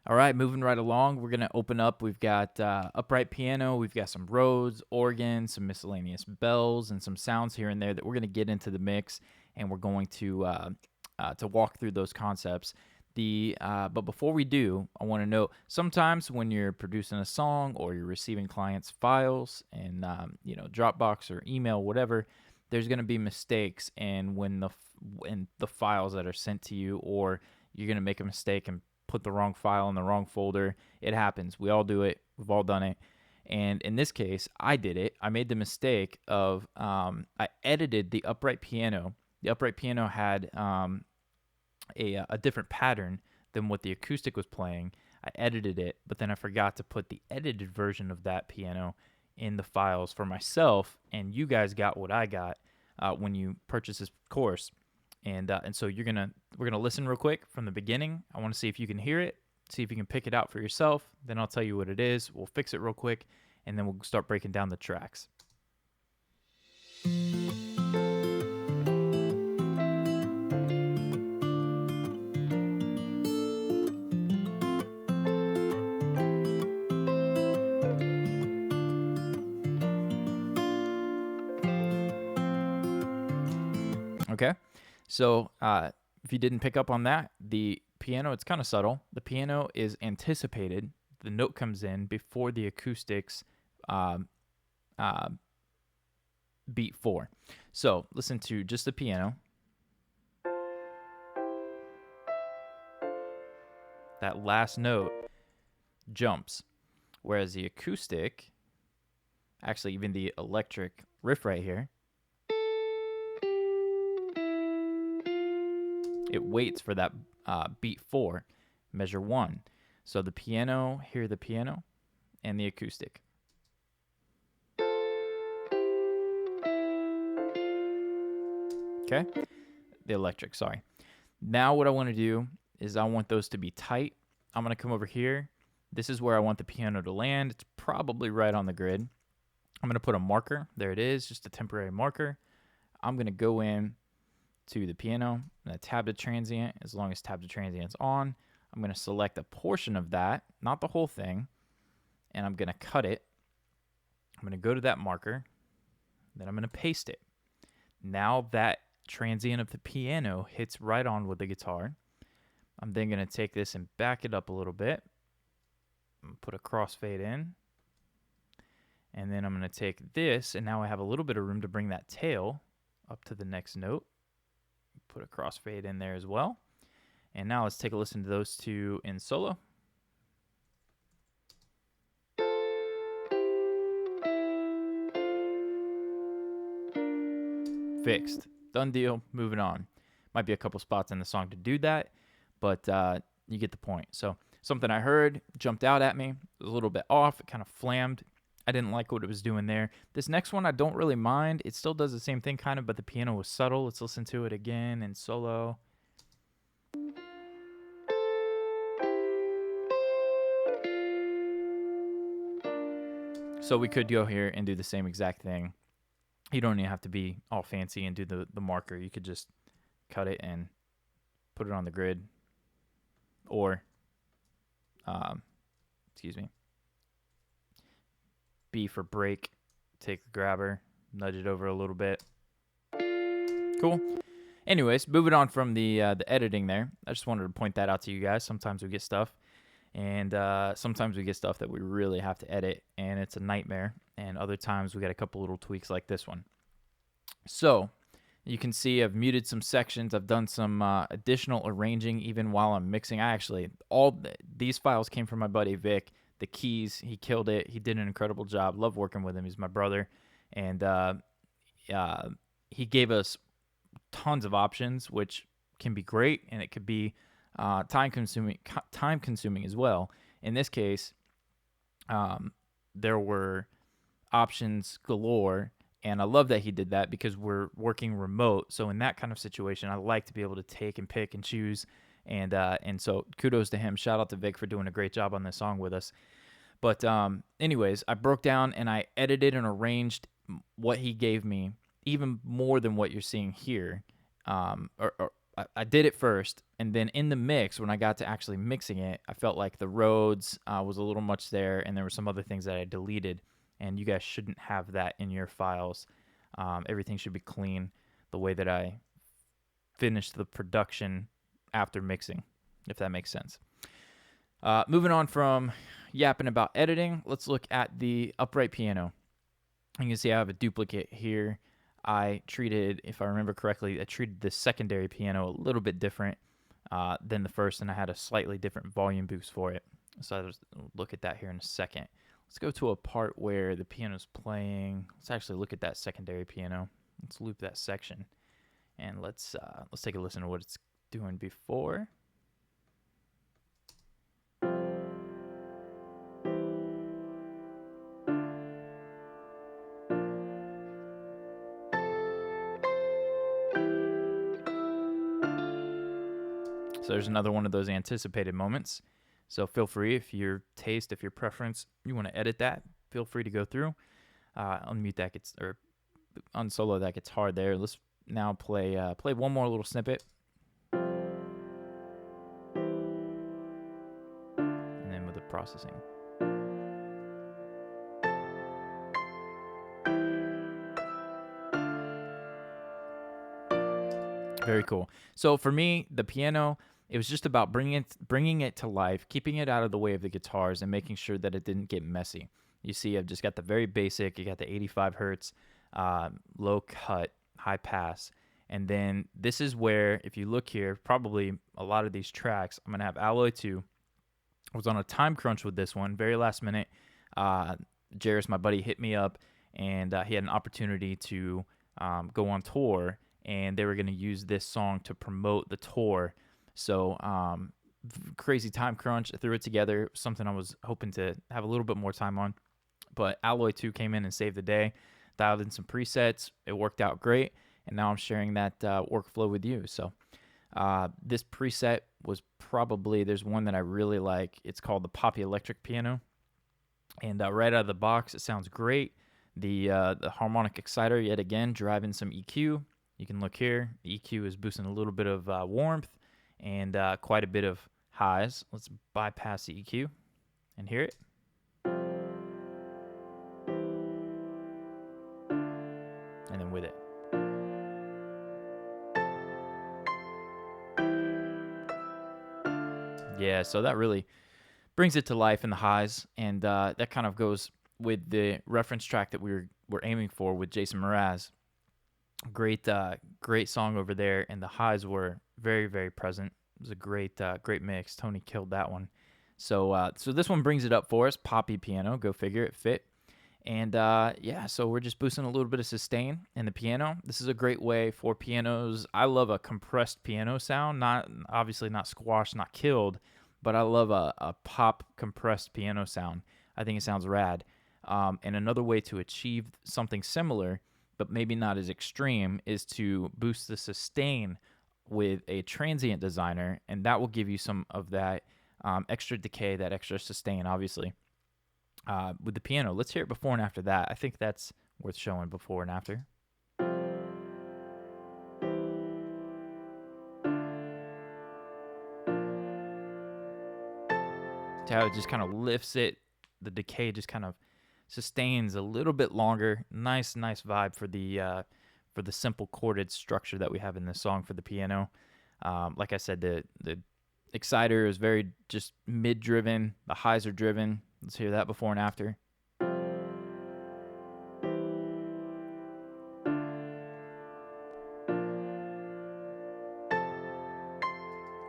All right, moving right along, we're going to open up. We've got upright piano, we've got some Rhodes, organ, some miscellaneous bells, and some sounds here and there that we're going to get into the mix, and we're going to walk through those concepts. But before we do, I want to note sometimes when you're producing a song or you're receiving clients' files and Dropbox or email, whatever, there's going to be mistakes, and when the files that are sent to you, or you're going to make a mistake and put the wrong file in the wrong folder. It happens. We all do it. We've all done it. And in this case, I did it. I made the mistake of I edited the upright piano. The upright piano had a different pattern than what the acoustic was playing. I edited it, but then I forgot to put the edited version of that piano in the files for myself, and you guys got what I got when you purchase this course. And so we're gonna listen real quick from the beginning. I want to see if you can hear it, see if you can pick it out for yourself. Then I'll tell you what it is. We'll fix it real quick, and then we'll start breaking down the tracks. Okay, so if you didn't pick up on that, the piano, it's kind of subtle. The piano is anticipated. The note comes in before the acoustics uh, uh, beat 4. So listen to just the piano. That last note jumps, whereas the acoustic, actually even the electric riff right here, it waits for that beat 4, measure 1. So the piano, hear the piano, and the acoustic. Okay? The electric, sorry. Now what I want to do is I want those to be tight. I'm going to come over here. This is where I want the piano to land. It's probably right on the grid. I'm going to put a marker. There it is, just a temporary marker. I'm going to go in to the piano. I'm going to tab to transient. As long as tab to transient's on, I'm going to select a portion of that, not the whole thing, and I'm going to cut it. I'm going to go to that marker, then I'm going to paste it. Now that transient of the piano hits right on with the guitar. I'm then going to take this and back it up a little bit. Put a crossfade in. And then I'm going to take this, and now I have a little bit of room to bring that tail up to the next note. Put a crossfade in there as well. And now let's take a listen to those two in solo. Fixed. Done deal. Moving on. Might be a couple spots in the song to do that, but you get the point. So something I heard jumped out at me. It was a little bit off. It kind of flammed. I didn't like what it was doing there. This next one I don't really mind. It still does the same thing kind of, but the piano was subtle. Let's listen to it again in solo. So we could go here and do the same exact thing. You don't even have to be all fancy and do the marker. You could just cut it and put it on the grid. Or, B for break. Take the grabber, nudge it over a little bit. Cool. Anyways, moving on from the editing there. I just wanted to point that out to you guys. Sometimes we get stuff, and sometimes we get stuff that we really have to edit, and it's a nightmare. And other times we got a couple little tweaks like this one. So you can see I've muted some sections. I've done some additional arranging even while I'm mixing. These files came from my buddy Vic. The keys, he killed it. He did an incredible job. Love working with him. He's my brother. And he gave us tons of options, which can be great, and it could be time consuming as well. In this case, there were options galore, and I love that he did that because we're working remote. So in that kind of situation, I like to be able to take and pick and choose, and so kudos to him. Shout out to Vic for doing a great job on this song with us. But anyways, I broke down and I edited and arranged what he gave me even more than what you're seeing here. Or I did it first, and then in the mix, when I got to actually mixing it, I felt like the Rhodes was a little much there, and there were some other things that I deleted, and you guys shouldn't have that in your files. Everything should be clean the way that I finished the production after mixing, if that makes sense. Moving on from yapping about editing, let's look at the upright piano. You can see I have a duplicate here. I treated, if I remember correctly, I treated the secondary piano a little bit different than the first, and I had a slightly different volume boost for it. So I'll look at that here in a second. Let's go to a part where the piano's playing. Let's actually look at that secondary piano. Let's loop that section, and let's take a listen to what it's doing before. So there's another one of those anticipated moments. So feel free, if your taste, if your preference, you want to edit that, feel free to go through. Unmute that or unsolo that guitar there. Let's now play one more little snippet, and then with the processing. Very cool. So for me, the piano, it was just about bringing it to life, keeping it out of the way of the guitars, and making sure that it didn't get messy. You see, I've just got the very basic. You got the 85 hertz, low cut, high pass. And then this is where, if you look here, probably a lot of these tracks, I'm going to have Alloy 2. I was on a time crunch with this one, very last minute. Jairus, my buddy, hit me up, and he had an opportunity to go on tour, and they were going to use this song to promote the tour. So crazy time crunch. I threw it together, something I was hoping to have a little bit more time on. But Alloy 2 came in and saved the day, dialed in some presets. It worked out great, and now I'm sharing that workflow with you. So this preset was probably, there's one that I really like. It's called the Poppy Electric Piano. And right out of the box, it sounds great. The harmonic exciter, yet again, driving some EQ. You can look here. The EQ is boosting a little bit of warmth and quite a bit of highs. Let's bypass the EQ and hear it. And then with it. Yeah, so that really brings it to life in the highs, and that kind of goes with the reference track that we're aiming for with Jason Mraz. Great song over there, and the highs were very, very present. It was a great mix. Tony killed that one. So this one brings it up for us. Poppy piano, go figure, it fit. And so we're just boosting a little bit of sustain in the piano. This is a great way for pianos. I love a compressed piano sound, not squashed, not killed, but I love a pop compressed piano sound. I think it sounds rad. And another way to achieve something similar, but maybe not as extreme, is to boost the sustain with a transient designer, and that will give you some of that extra decay, that extra sustain, obviously, with the piano. Let's hear it before and after that. I think that's worth showing before and after. How it just kind of lifts it. The decay just kind of sustains a little bit longer. Nice vibe for the simple chorded structure that we have in this song for the piano. Like I said, the exciter is very just mid driven. The highs are driven. Let's hear that before and after.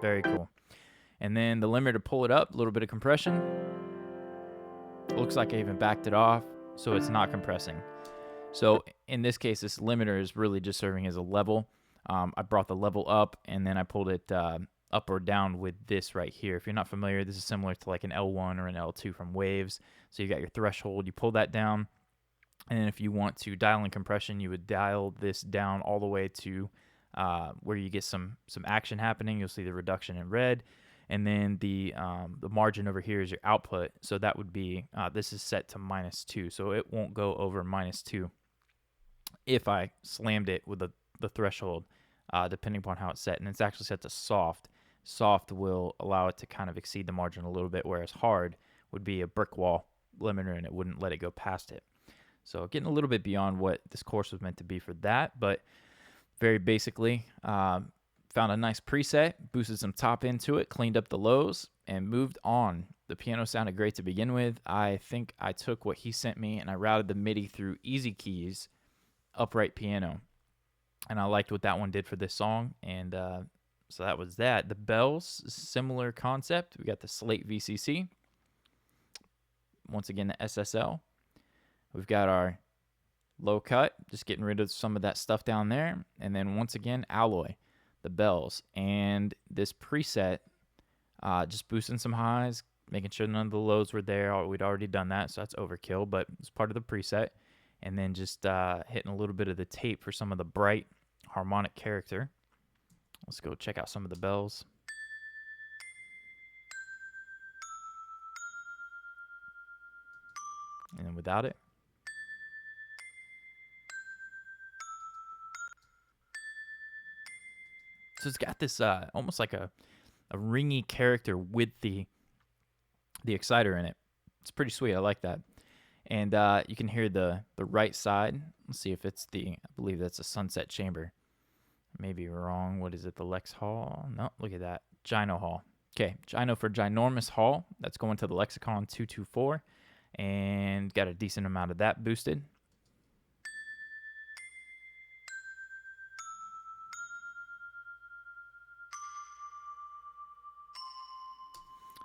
Very cool. And then the limiter to pull it up, a little bit of compression. Looks like I even backed it off, so it's not compressing. So in this case, this limiter is really just serving as a level. I brought the level up, and then I pulled it up or down with this right here. If you're not familiar, this is similar to like an L1 or an L2 from Waves. So you got your threshold, you pull that down, and then if you want to dial in compression, you would dial this down all the way to where you get some action happening. You'll see the reduction in red. And then the margin over here is your output. So that would be, this is set to -2. So it won't go over -2 if I slammed it with the threshold. depending upon how it's set. And it's actually set to soft. Soft will allow it to kind of exceed the margin a little bit, whereas hard would be a brick wall limiter and it wouldn't let it go past it. So getting a little bit beyond what this course was meant to be for that, but very basically, found a nice preset, boosted some top into it, cleaned up the lows, and moved on. The piano sounded great to begin with. I think I took what he sent me and I routed the MIDI through Easy Keys upright piano. And I liked what that one did for this song. And so that was that. The bells, similar concept. We got the Slate VCC. Once again, the SSL. We've got our low cut, just getting rid of some of that stuff down there. And then once again, alloy, the bells. And this preset, just boosting some highs, making sure none of the lows were there. We'd already done that, so that's overkill, but it's part of the preset. And then just hitting a little bit of the tape for some of the bright harmonic character. Let's go check out some of the bells. And then without it. So it's got this almost like a ringy character with the exciter in it. It's pretty sweet. I like that. And you can hear the right side. Let's see if it's I believe that's a Sunset Chamber. Maybe wrong. What is it? The Lex Hall? No, look at that. Gyno Hall. Okay, Gyno for Ginormous Hall. That's going to the Lexicon 224. And got a decent amount of that boosted.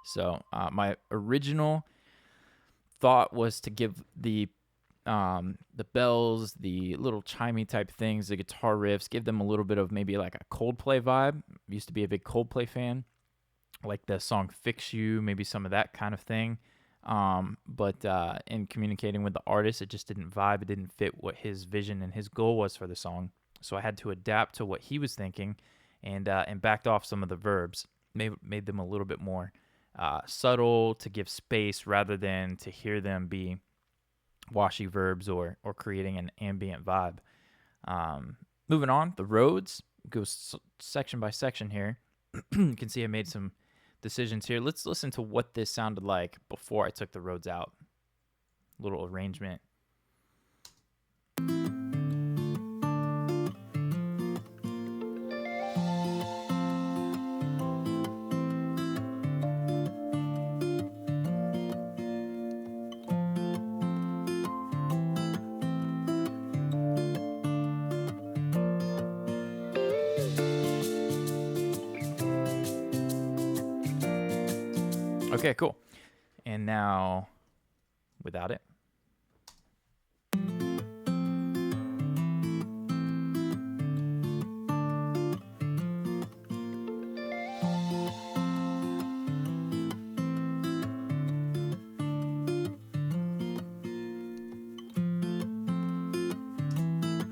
So my original thought was to give the bells, the little chimey type things, the guitar riffs, give them a little bit of maybe like a Coldplay vibe. Used to be a big Coldplay fan, like the song "Fix You," maybe some of that kind of thing. But in communicating with the artist, it just didn't vibe. It didn't fit what his vision and his goal was for the song. So I had to adapt to what he was thinking, and backed off some of the verbs, made them a little bit more subtle to give space rather than to hear them be washy verbs or creating an ambient vibe. Moving on, the Rhodes goes section by section here. You can see I made some decisions here. Let's listen to what this sounded like before I took the Rhodes out. Little arrangement. Okay, cool. And now, without it.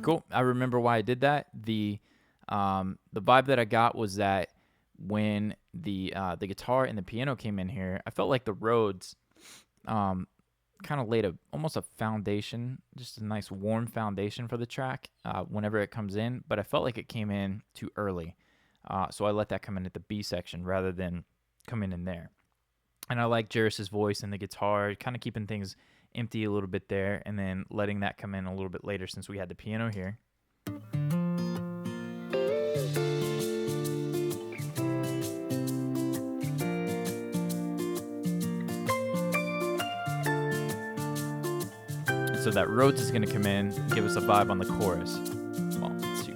Cool. I remember why I did that. The vibe that I got was that when the guitar and the piano came in here, I felt like the Rhodes kind of laid almost a foundation, just a nice warm foundation for the track whenever it comes in, but I felt like it came in too early. So I let that come in at the B section rather than come in there. And I like Jairus' voice and the guitar, kind of keeping things empty a little bit there, and then letting that come in a little bit later since we had the piano here. So that Rhodes is going to come in and give us a vibe on the chorus. Well, let's see.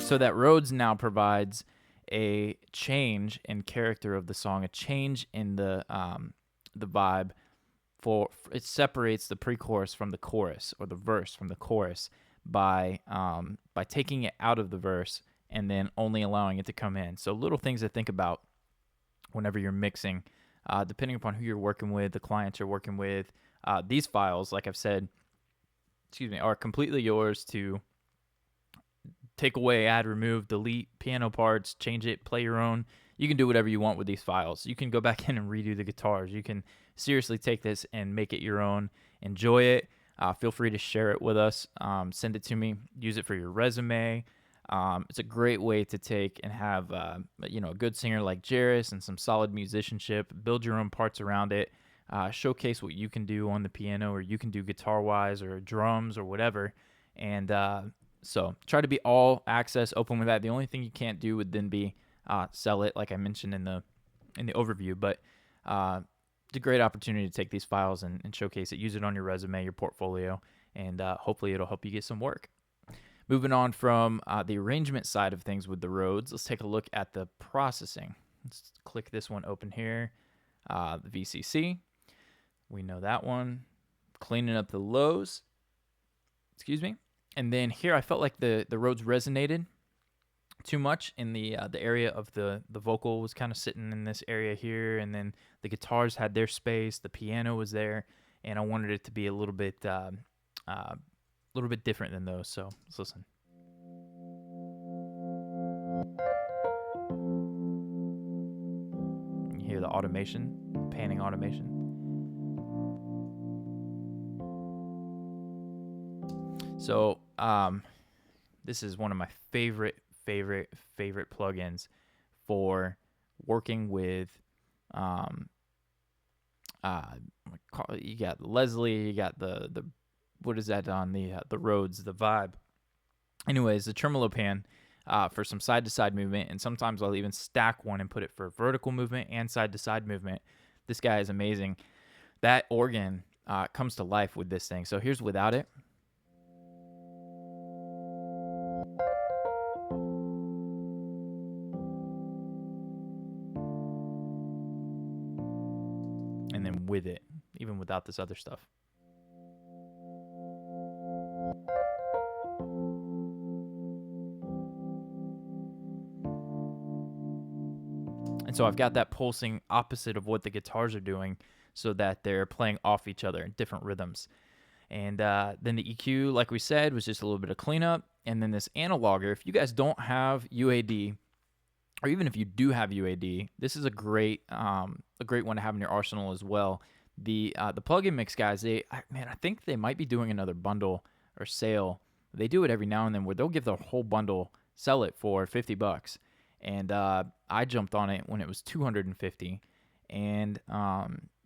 So that Rhodes now provides a change in character of the song, a change in the vibe. It separates the pre-chorus from the chorus, or the verse from the chorus, by taking it out of the verse and then only allowing it to come in. So little things to think about whenever you're mixing, depending upon who you're working with, the clients you're working with. These files, like I've said, are completely yours to take away, add, remove, delete piano parts, change it, play your own. You can do whatever you want with these files. You can go back in and redo the guitars. You can seriously take this and make it your own. Enjoy it. Feel free to share it with us. Send it to me. Use it for your resume. It's a great way to take and have a good singer like Jairus and some solid musicianship. Build your own parts around it. Showcase what you can do on the piano, or you can do guitar-wise, or drums, or whatever. And so try to be all access, open with that. The only thing you can't do would then be sell it, like I mentioned in the overview. But it's a great opportunity to take these files and showcase it. Use it on your resume, your portfolio, and hopefully it'll help you get some work. Moving on from the arrangement side of things with the Rhodes, let's take a look at the processing. Let's click this one open here. The VCC. We know that one. Cleaning up the lows. Excuse me. And then here I felt like the Rhodes resonated too much in the area of the vocal was kind of sitting in this area here, and then the guitars had their space, the piano was there, and I wanted it to be a little bit different than those. So let's listen. You hear the automation, panning automation. So this is one of my favorite plugins for working with. You got Leslie, you got the what is that on the Rhodes, the Vibe. Anyways, the tremolo pan for some side to side movement, and sometimes I'll even stack one and put it for vertical movement and side to side movement. This guy is amazing. That organ comes to life with this thing. So here's without it. And then with it, even without this other stuff. And so I've got that pulsing opposite of what the guitars are doing, so that they're playing off each other in different rhythms. And then the EQ, like we said, was just a little bit of cleanup. And then this analoger, if you guys don't have UAD, or even if you do have UAD, this is a great one to have in your arsenal as well. The plugin mix guys, I think they might be doing another bundle or sale. They do it every now and then where they'll give their whole bundle, sell it for $50. And I jumped on it when it was $250. And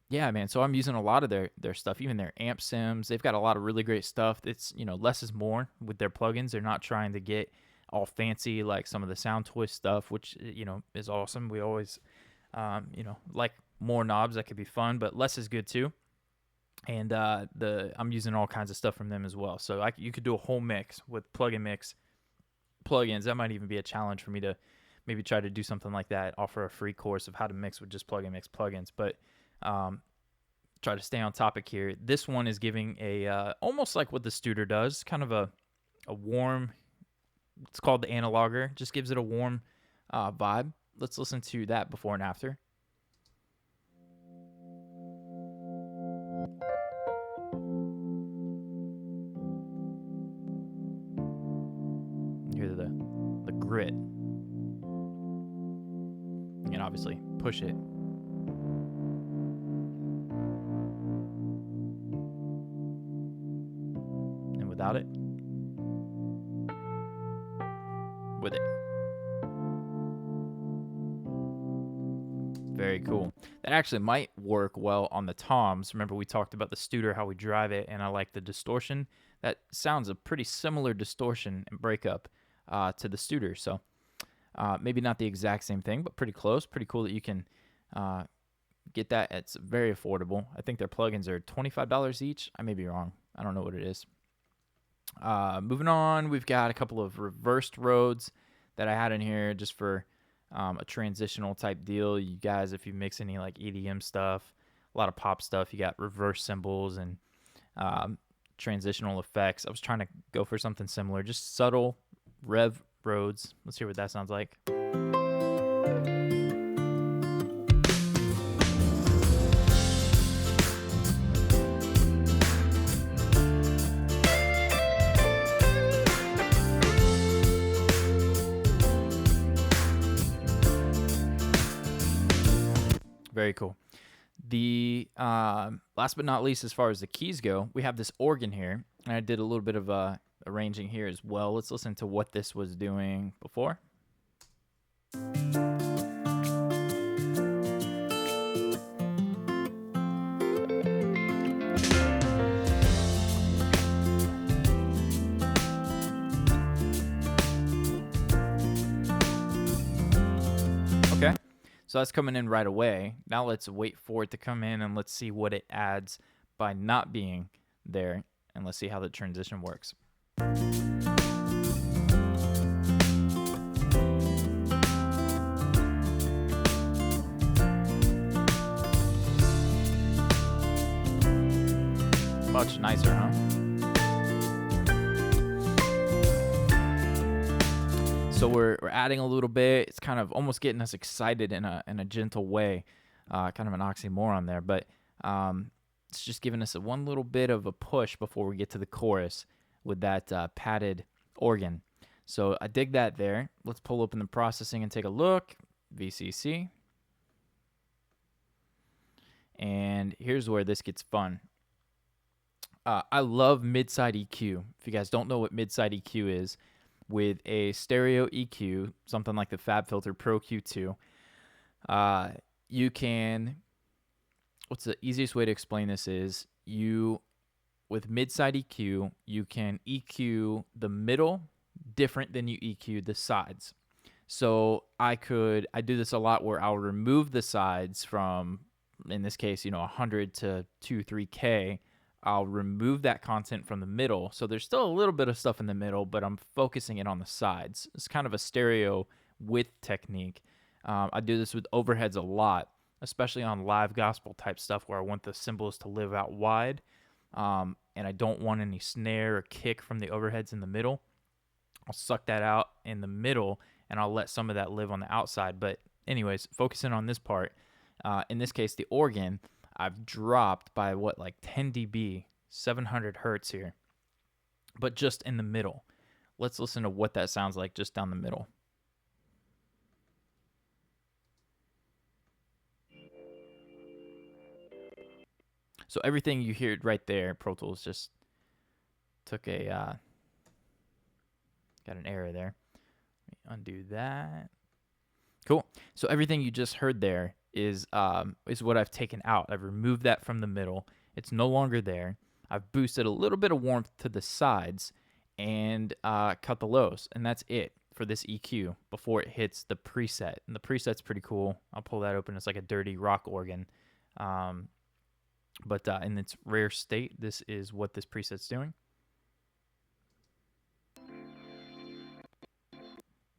yeah, man. So I'm using a lot of their stuff, even their amp sims. They've got a lot of really great stuff. It's less is more with their plugins. They're not trying to get all fancy like some of the Soundtoys stuff, which is awesome. We always like more knobs. That could be fun, but less is good too. And I'm using all kinds of stuff from them as well. So you could do a whole mix with plugin mix plugins. That might even be a challenge for me to maybe try to do something like that. Offer a free course of how to mix with just plugin mix plugins, but try to stay on topic here. This one is giving a almost like what the Studer does, kind of a warm. It's called the analoger. Just gives it a warm vibe. Let's listen to that before and after. You hear the grit. And obviously push it. And without it. With it. Very cool. That actually might work well on the toms. Remember we talked about the Studer, how we drive it, and I like the distortion. That sounds a pretty similar distortion and breakup to the Studer. So maybe not the exact same thing, but pretty close. Pretty cool that you can get that. It's very affordable. I think their plugins are $25 each. I may be wrong. I don't know what it is. Moving on, we've got a couple of reversed Rhodes that I had in here just for a transitional type deal. You guys, if you mix any like EDM stuff, a lot of pop stuff, you got reverse cymbals and transitional effects. I was trying to go for something similar, just subtle rev Rhodes. Let's hear what that sounds like. Very cool. The last but not least, as far as the keys go, we have this organ here, and I did a little bit of arranging here as well. Let's listen to what this was doing before. Okay, so that's coming in right away. Now let's wait for it to come in, and let's see what it adds by not being there, and let's see how the transition works. Much nicer, huh? So we're adding a little bit. It's kind of almost getting us excited in a gentle way. Kind of an oxymoron there, but it's just giving us one little bit of a push before we get to the chorus with that padded organ. So I dig that there. Let's pull open the processing and take a look. VCC. And here's where this gets fun. I love mid-side EQ. If you guys don't know what mid-side EQ is, with a stereo EQ, something like the FabFilter Pro Q2, you can, what's the easiest way to explain this is, with mid-side EQ, you can EQ the middle different than you EQ the sides. So I do this a lot where I'll remove the sides from, in this case, 100 to 2-3K. I'll remove that content from the middle. So there's still a little bit of stuff in the middle, but I'm focusing it on the sides. It's kind of a stereo width technique. I do this with overheads a lot, especially on live gospel type stuff where I want the cymbals to live out wide, and I don't want any snare or kick from the overheads in the middle. I'll suck that out in the middle, and I'll let some of that live on the outside. But anyways, focusing on this part, in this case, the organ, I've dropped by 10 dB, 700 hertz here, but just in the middle. Let's listen to what that sounds like just down the middle. So everything you hear right there, Pro Tools just took got an error there. Let me undo that. Cool. So everything you just heard there is what I've taken out. I've removed that from the middle. It's no longer there. I've boosted a little bit of warmth to the sides and cut the lows, and that's it for this EQ before it hits the preset. And the preset's pretty cool. I'll pull that open. It's like a dirty rock organ. But in its rare state, this is what this preset's doing.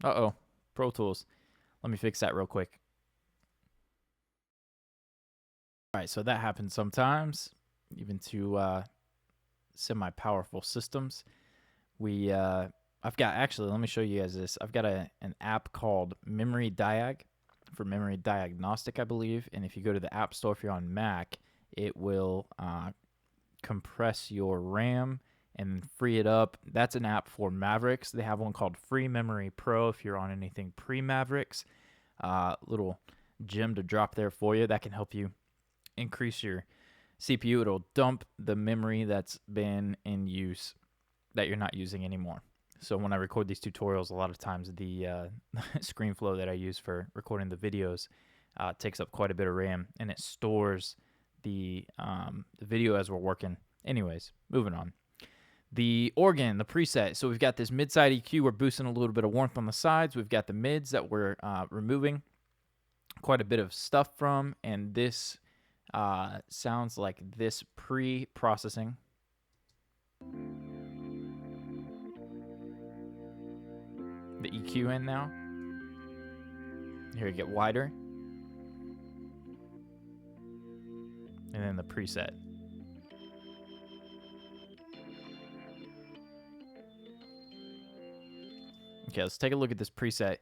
Uh-oh. Pro Tools. Let me fix that real quick. All right, so that happens sometimes, even to semi-powerful systems. I've got, actually, let me show you guys this. I've got an app called Memory Diag for memory diagnostic, I believe. And if you go to the App Store, if you're on Mac, it will compress your RAM and free it up. That's an app for Mavericks. They have one called Free Memory Pro if you're on anything pre-Mavericks. Little gem to drop there for you. That can help you increase your CPU. It'll dump the memory that's been in use that you're not using anymore. So when I record these tutorials, a lot of times the ScreenFlow that I use for recording the videos takes up quite a bit of RAM, and it stores the video as we're working. Anyways, moving on. The organ, the preset. So we've got this mid-side EQ. We're boosting a little bit of warmth on the sides. We've got the mids that we're removing quite a bit of stuff from, and this sounds like this pre-processing. The EQ in now. Here you get wider. And then the preset. Okay, let's take a look at this preset.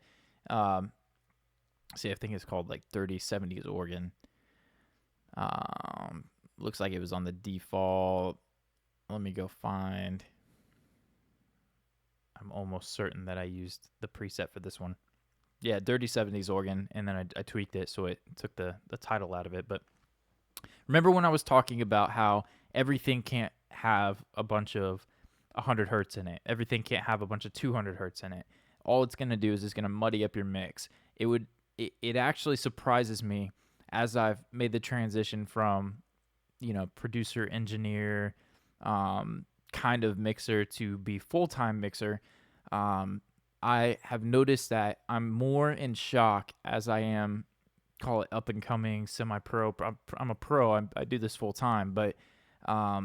See, I think it's called like 3070s organ. Looks like it was on the default. Let me go find. I'm almost certain that I used the preset for this one. Yeah, Dirty 70s organ, and then I tweaked it so it took the title out of it. But Remember when I was talking about how everything can't have a bunch of 100 hertz in it? Everything can't have a bunch of 200 hertz in it. All it's going to do is it's going to muddy up your mix. It actually surprises me as I've made the transition from, producer, engineer, kind of mixer to be full-time mixer. I have noticed that I'm more in shock as I am, call it up and coming, semi-pro. I'm a pro. I do this full time, but I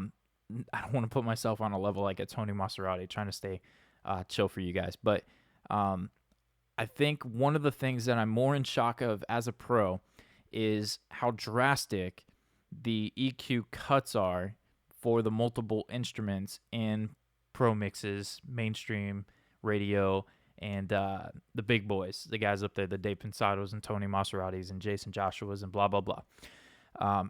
don't want to put myself on a level like a Tony Maserati, trying to stay chill for you guys. But I think one of the things that I'm more in shock of as a pro is how drastic the EQ cuts are for the multiple instruments in pro mixes, mainstream radio, and the big boys, the guys up there, the Dave Pensados and Tony Maseratis and Jason Joshuas and blah, blah, blah.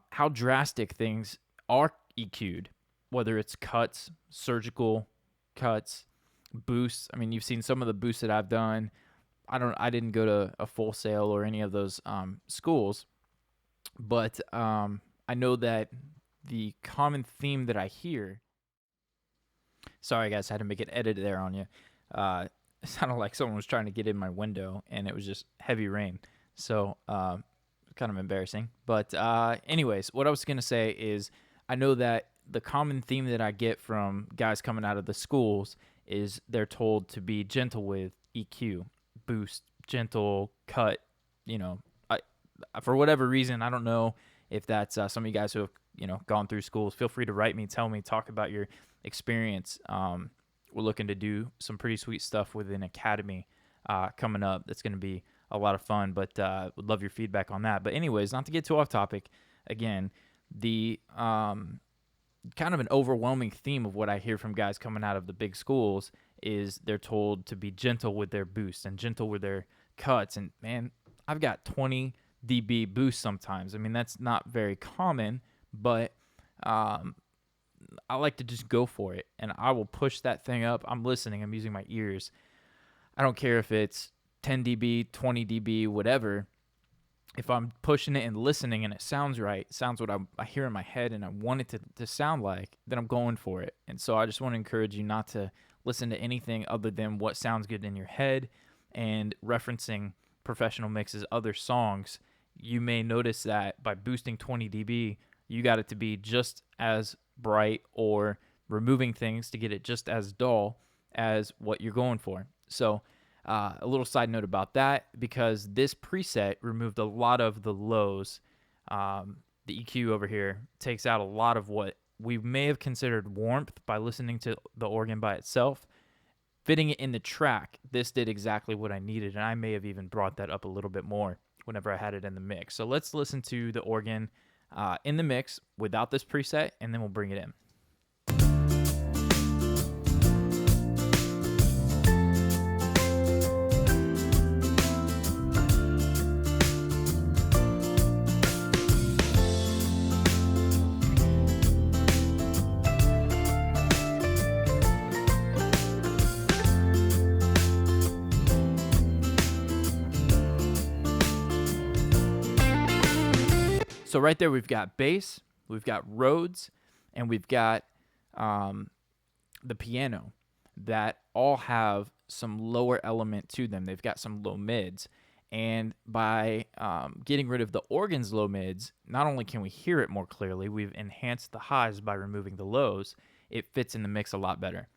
How drastic things are EQ'd, whether it's cuts, surgical cuts, boosts. I mean, you've seen some of the boosts that I've done. I didn't go to a Full Sail or any of those schools, but I know that the common theme that I hear. Sorry, guys, I had to make an edit there on you. It sounded like someone was trying to get in my window, and it was just heavy rain. So, kind of embarrassing. But anyways, what I was going to say is I know that the common theme that I get from guys coming out of the schools is they're told to be gentle with EQ, boost, gentle, cut. For whatever reason, I don't know if that's some of you guys who have gone through schools. Feel free to write me, tell me, talk about your experience. We're looking to do some pretty sweet stuff with an academy coming up. That's going to be a lot of fun, but would love your feedback on that. But anyways, not to get too off topic, again, the kind of an overwhelming theme of what I hear from guys coming out of the big schools is they're told to be gentle with their boosts and gentle with their cuts. And man, I've got 20 dB boosts sometimes. I mean, that's not very common, but I like to just go for it, and I will push that thing up. I'm listening. I'm using my ears. I don't care if it's 10 dB, 20 dB, whatever. If I'm pushing it and listening and it sounds right, sounds what I hear in my head and I want it to sound like, then I'm going for it. And so I just want to encourage you not to listen to anything other than what sounds good in your head. And referencing professional mixes, other songs, you may notice that by boosting 20 dB, you got it to be just as bright, or removing things to get it just as dull as what you're going for. So a little side note about that, because this preset removed a lot of the lows. The EQ over here takes out a lot of what we may have considered warmth by listening to the organ by itself. Fitting it in the track, this did exactly what I needed, and I may have even brought that up a little bit more whenever I had it in the mix. So let's listen to the organ in the mix without this preset, and then we'll bring it in. So right there, we've got bass, we've got Rhodes, and we've got the piano that all have some lower element to them. They've got some low mids. And by getting rid of the organ's low mids, not only can we hear it more clearly, we've enhanced the highs by removing the lows. It fits in the mix a lot better.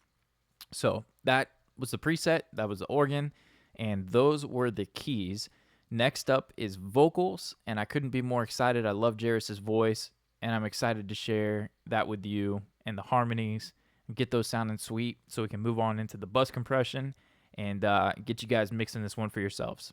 So that was the preset, that was the organ, and those were the keys. Next up is vocals, and I couldn't be more excited. I love Jairus' voice, and I'm excited to share that with you and the harmonies and get those sounding sweet so we can move on into the bus compression and get you guys mixing this one for yourselves.